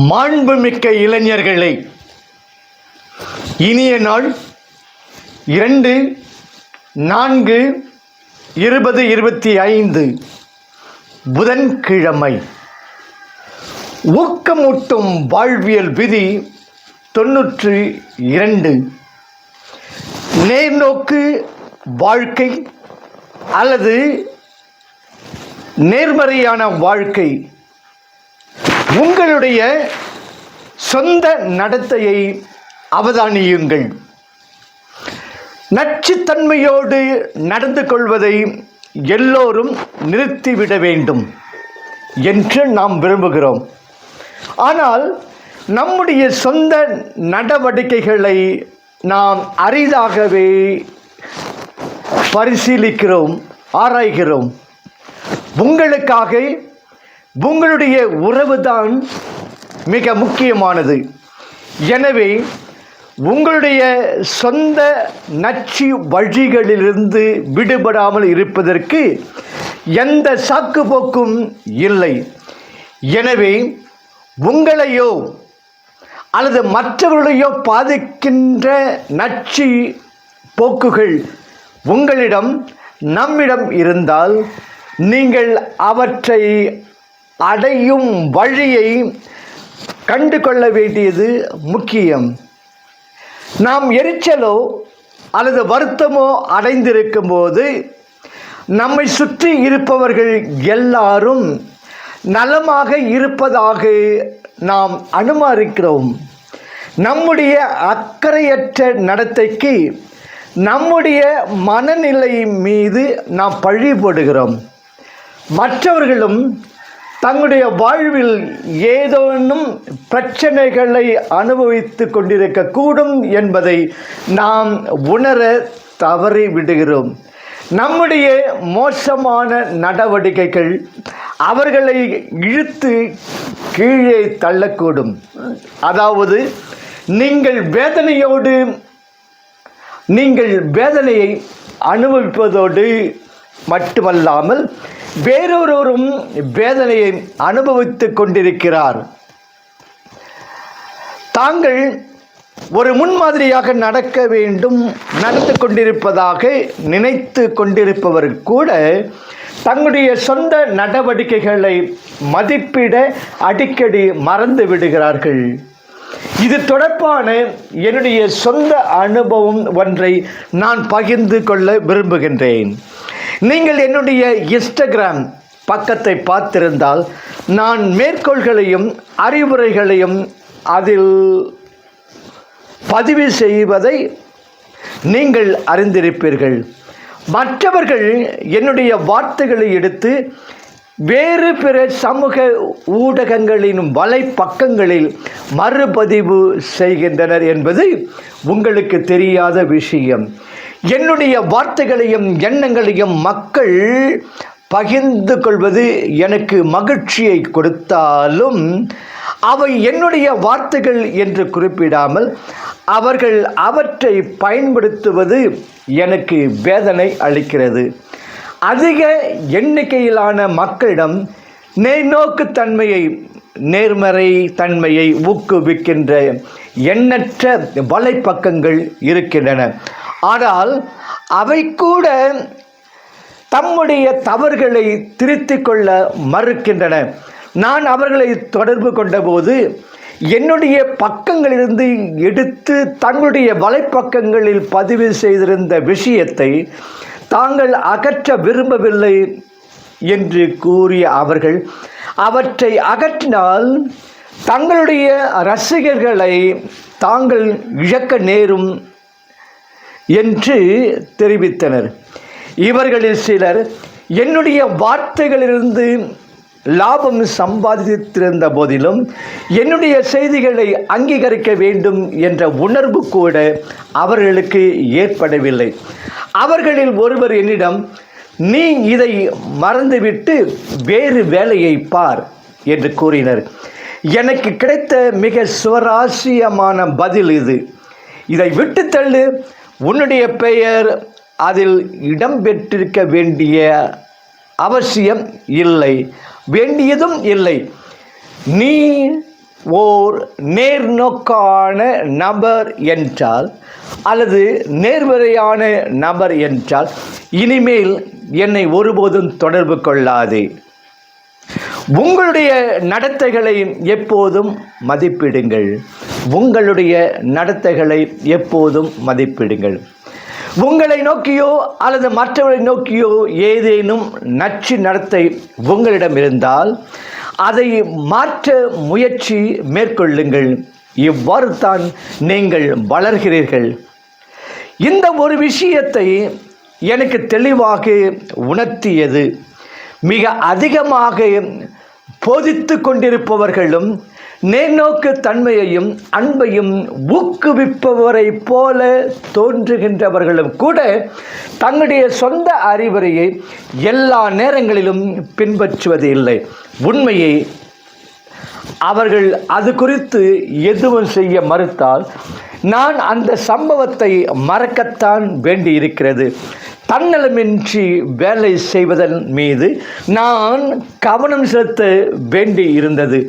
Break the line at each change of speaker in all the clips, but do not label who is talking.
மாண்புமிக்க இளைஞர்களை, இனிய நாள் 2/4/2025 புதன்கிழமை. ஊக்கமூட்டும் வாழ்வியல் விதி 92. நேர்நோக்கு வாழ்க்கை அல்லது நேர்மறையான வாழ்க்கை உங்களுடைய சொந்த நடத்தையை அவதானியுங்கள். நச்சுத்தன்மையோடு நடந்து கொள்வதை எல்லோரும் நிறுத்திவிட வேண்டும் என்று நாம் விரும்புகிறோம். ஆனால் நம்முடைய சொந்த நடவடிக்கைகளை நாம் அரிதாகவே பரிசீலிக்கிறோம், ஆராய்கிறோம். உங்களுக்காக உங்களுடைய உறவுதான் மிக முக்கியமானது. எனவே உங்களுடைய சொந்த நச்சு வழிகளிலிருந்து விடுபடாமல் இருப்பதற்கு எந்த சாக்குப்போக்கும் இல்லை. எனவே உங்களையோ அல்லது மற்றவர்களையோ பாதிக்கின்ற நச்சு போக்குகள் உங்களிடம் நம்மிடம் இருந்தால் நீங்கள் அவற்றை அடையும் வழியை கண்டு கொள்ள வேண்டியது முக்கியம். நாம் எரிச்சலோ அல்லது வருத்தமோ அடைந்திருக்கும் போது நம்மை சுற்றி இருப்பவர்கள் எல்லாரும் நலமாக இருப்பதாக நாம் அனுமானிக்கிறோம். நம்முடைய அக்கறையற்ற நடத்தைக்கு நம்முடைய மனநிலை மீது நாம் பழி போடுகிறோம். மற்றவர்களும் தங்களுடைய வாழ்வில் ஏதேனும் பிரச்சனைகளை அனுபவித்து கொண்டிருக்கக்கூடும் என்பதை நாம் உணர தவறிவிடுகிறோம். நம்முடைய மோசமான நடவடிக்கைகள் அவர்களை இழுத்து கீழே தள்ளக்கூடும். அதாவது நீங்கள் வேதனையை அனுபவிப்பதோடு மட்டுமல்லாமல் வேறொருவரும் வேதனையை அனுபவித்துக் கொண்டிருக்கிறார். தாங்கள் ஒரு முன்மாதிரியாக நடந்து கொண்டிருப்பதாக நினைத்து கொண்டிருப்பவர் கூட தங்களுடைய சொந்த நடவடிக்கைகளை மதிப்பிட அடிக்கடி மறந்து விடுகிறார்கள். இது தொடர்பான என்னுடைய சொந்த அனுபவம் ஒன்றை நான் பகிர்ந்து கொள்ள விரும்புகின்றேன். நீங்கள் என்னுடைய இன்ஸ்டாகிராம் பக்கத்தை பார்த்திருந்தால் நான் மேற்கோள்களையும் அறிவுரைகளையும் அதில் பதிவு செய்வதை நீங்கள் அறிந்திருப்பீர்கள். மற்றவர்கள் என்னுடைய வார்த்தைகளை எடுத்து வேறு பிற சமூக ஊடகங்களின் வலைப்பக்கங்களில் மறுபதிவு செய்கின்றனர் என்பது உங்களுக்கு தெரியாத விஷயம். என்னுடைய வார்த்தைகளையும் எண்ணங்களையும் மக்கள் பகிர்ந்து கொள்வது எனக்கு மகிழ்ச்சியை கொடுத்தாலும் அவை என்னுடைய வார்த்தைகள் என்று குறிப்பிடாமல் அவர்கள் அவற்றை பயன்படுத்துவது எனக்கு வேதனை அளிக்கிறது. அதிக எண்ணிக்கையிலான மக்களிடம் நேர்நோக்குத்தன்மையை, நேர்மறை தன்மையை ஊக்குவிக்கின்ற எண்ணற்ற வலைப்பக்கங்கள் இருக்கின்றன. ஆனால் அவை கூட தம்முடைய தவறுகளை திருத்திக் கொள்ள மறுக்கின்றன. நான் அவர்களை தொடர்பு கொண்டபோது என்னுடைய பக்கங்களிலிருந்து எடுத்து தங்களுடைய வலைப்பக்கங்களில் பதிவு செய்திருந்த விஷயத்தை தாங்கள் அகற்ற விரும்பவில்லை என்று கூறிய அவர்கள் அவற்றை அகற்றினால் தங்களுடைய ரசிகர்களை தாங்கள் இழக்க நேரும் என்று தெரிவித்தனர். இவர்களில் சிலர் என்னுடைய வார்த்தைகளிலிருந்து லாபம் சம்பாதித்திருந்த போதிலும் என்னுடைய செய்திகளை அங்கீகரிக்க வேண்டும் என்ற உணர்வு கூட அவர்களுக்கு ஏற்படவில்லை. அவர்களில் ஒருவர் என்னிடம், நீ இதை மறந்துவிட்டு வேறு வேலையை பார் என்று கூறினர். எனக்கு கிடைத்த மிக சுவாரஸ்யமான பதில் இது. இதை விட்டு தள்ளு, உன்னுடைய பெயர் அதில் இடம்பெற்றிருக்க வேண்டிய அவசியம் இல்லை. வேண்டியதும் இல்லை. நீ ஓர் நேர்நோக்கான நபர் என்றால் அல்லது நேர்மறையான நபர் என்றால் இனிமேல் என்னை ஒருபோதும் தொடர்பு கொள்ளாதே. உங்களுடைய நடத்தைகளை எப்போதும் மதிப்பிடுங்கள். உங்களுடைய நடத்தைகளை எப்போதும் மதிப்பிடுங்கள். உங்களை நோக்கியோ அல்லது மற்றவர்களை நோக்கியோ ஏதேனும் நச்சு நடத்தை உங்களிடம் இருந்தால் அதை மாற்ற முயற்சி மேற்கொள்ளுங்கள். இவ்வாறு தான் நீங்கள் வளர்கிறீர்கள். இந்த ஒரு விஷயத்தை எனக்கு தெளிவாக உணர்த்தியது மிக அதிகமாக போதித்து கொண்டிருப்பவர்களும் நேர்நோக்கு தன்மையையும் அன்பையும் ஊக்குவிப்பவரை போல தோன்றுகின்றவர்களும் கூட தங்களுடைய சொந்த அறிவுரையை எல்லா நேரங்களிலும் பின்பற்றுவது இல்லை. உண்மையை அவர்கள் அது குறித்து எதுவும் செய்ய மறுத்தால் நான் அந்த சம்பவத்தை மறக்கத்தான் வேண்டியிருக்கிறது. தன்னலமின்றி வேலை செய்வதன் மீது நான் கவனம் செலுத்த வேண்டி இருந்தது.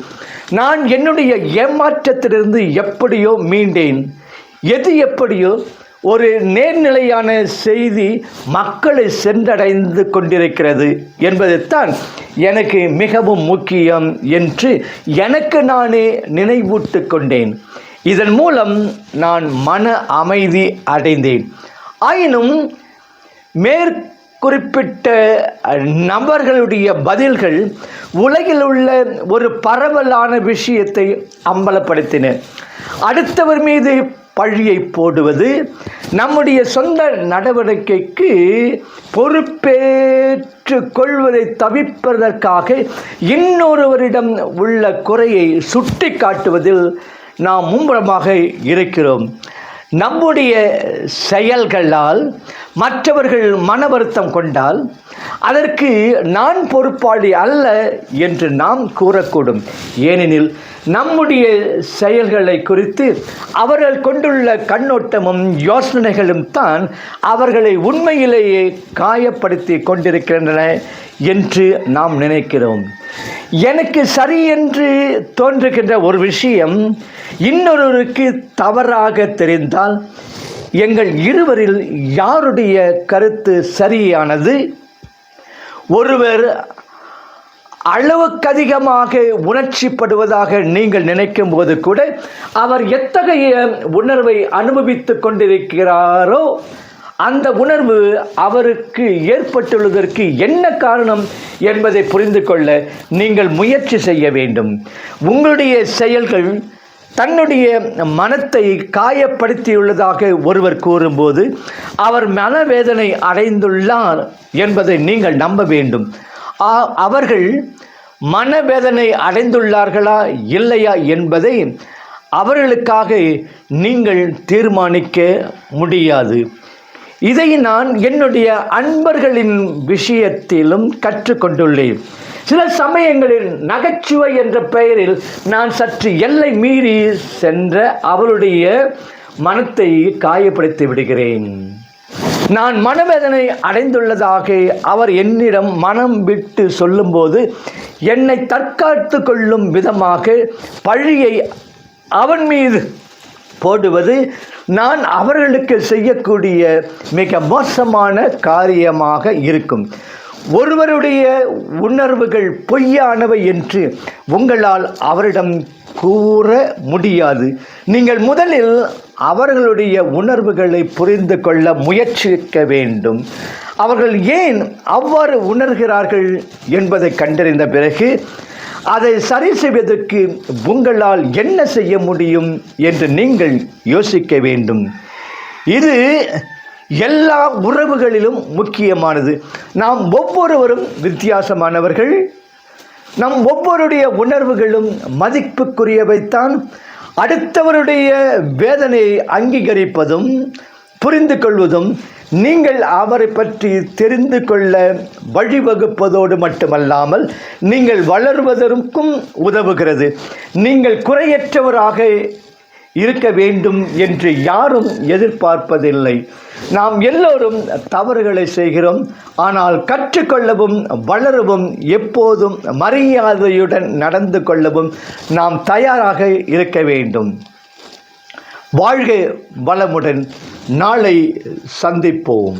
நான் என்னுடைய ஏமாற்றத்திலிருந்து எப்படியோ மீண்டேன். எது எப்படியோ ஒரு நேர்நிலையான செய்தி மக்களை சென்றடைந்து கொண்டிருக்கிறது என்பதுதான் எனக்கு மிகவும் முக்கியம் என்று எனக்கு நானே நினைவூட்டு கொண்டேன். இதன் மூலம் நான் மன அமைதி அடைந்தேன். ஆயினும் மேற்குறிப்பிட்ட நபர்களுடைய பதில்கள் உலகில் உள்ள ஒரு பரவலான விஷயத்தை அம்பலப்படுத்தின. அடுத்தவர் மீது பழியை போடுவது, நம்முடைய சொந்த நடவடிக்கைக்கு பொறுப்பேற்று கொள்வதை தவிர்ப்பதற்காக இன்னொருவரிடம் உள்ள குறையை சுட்டி காட்டுவதில் நாம் மும்முரமாக இருக்கிறோம். நம்முடைய செயல்களால் மற்றவர்கள் மன வருத்தம் கொண்டால் அதற்கு நான் பொறுப்பாளி அல்ல என்று நாம் கூறக்கூடும். ஏனெனில் நம்முடைய செயல்களை குறித்து அவர்கள் கொண்டுள்ள கண்ணோட்டமும் யோசனைகளும் தான் அவர்களை உண்மையிலேயே காயப்படுத்தி கொண்டிருக்கின்றன என்று நாம் நினைக்கிறோம். எனக்கு சரி என்று தோன்றுகின்ற ஒரு விஷயம் இன்னொருவருக்கு தவறாக தெரிந்தால் எங்கள் இருவரில் யாருடைய கருத்து சரியானது? ஒருவர் அளவுக்கதிகமாக உணர்ச்சிப்படுவதாக நீங்கள் நினைக்கும் போது கூட அவர் எத்தகைய உணர்வை அனுபவித்து கொண்டிருக்கிறாரோ அந்த உணர்வு அவருக்கு ஏற்பட்டுள்ளதற்கு என்ன காரணம் என்பதை புரிந்து கொள்ள நீங்கள் முயற்சி செய்ய வேண்டும். உங்களுடைய செயல்கள் தன்னுடைய மனத்தை காயப்படுத்தியுள்ளதாக ஒருவர் கூறும்போது அவர் மனவேதனை அடைந்துள்ளார் என்பதை நீங்கள் நம்ப வேண்டும். அவர்கள் மனவேதனை அடைந்துள்ளார்களா இல்லையா என்பதை அவர்களுக்காக நீங்கள் தீர்மானிக்க முடியாது. இதை நான் என்னுடைய அன்பர்களின் விஷயத்திலும் கற்றுக்கொண்டுள்ளேன். சில சமயங்களில் நகைச்சுவை என்ற பெயரில் நான் சற்று எல்லை மீறி சென்ற அவருடைய மனத்தை காயப்படுத்தி விடுகிறேன். நான் மனவேதனை அடைந்துள்ளதாக அவர் என்னிடம் மனம் விட்டு சொல்லும்போது என்னை தற்காத்து கொள்ளும் விதமாக பழியை அவன் மீது போடுவது நான் அவர்களுக்கு செய்யக்கூடிய மிக மோசமான காரியமாக இருக்கும். ஒருவருடைய உணர்வுகள் பொய்யானவை என்று உங்களால் அவரிடம் கூற முடியாது. நீங்கள் முதலில் அவர்களுடைய உணர்வுகளை புரிந்து கொள்ள முயற்சிக்க வேண்டும். அவர்கள் ஏன் அவ்வாறு உணர்கிறார்கள் என்பதை கண்டறிந்த பிறகு அதை சரி செய்வதற்கு உங்களால் என்ன செய்ய முடியும் என்று நீங்கள் யோசிக்க வேண்டும். இது எல்லா உறவுகளிலும் முக்கியமானது. நாம் ஒவ்வொருவரும் வித்தியாசமானவர்கள். நம் ஒவ்வொருடைய உணர்வுகளும் மதிப்புக்குரியவைத்தான். அடுத்தவருடைய வேதனையை அங்கீகரிப்பதும் புரிந்து கொள்வதும் நீங்கள் அவரை பற்றி தெரிந்து கொள்ள வழிவகுப்பதோடு மட்டுமல்லாமல் நீங்கள் வளர்வதற்கும் உதவுகிறது. நீங்கள் குறையற்றவராக இருக்க வேண்டும் என்று யாரும் எதிர்பார்ப்பதில்லை. நாம் எல்லோரும் தவறுகளை செய்கிறோம். ஆனால் கற்றுக்கொள்ளவும் வளரவும் எப்போதும் மரியாதையுடன் நடந்து கொள்ளவும் நாம் தயாராக இருக்க வேண்டும். வாழ்க வளமுடன். நாளை சந்திப்போம்.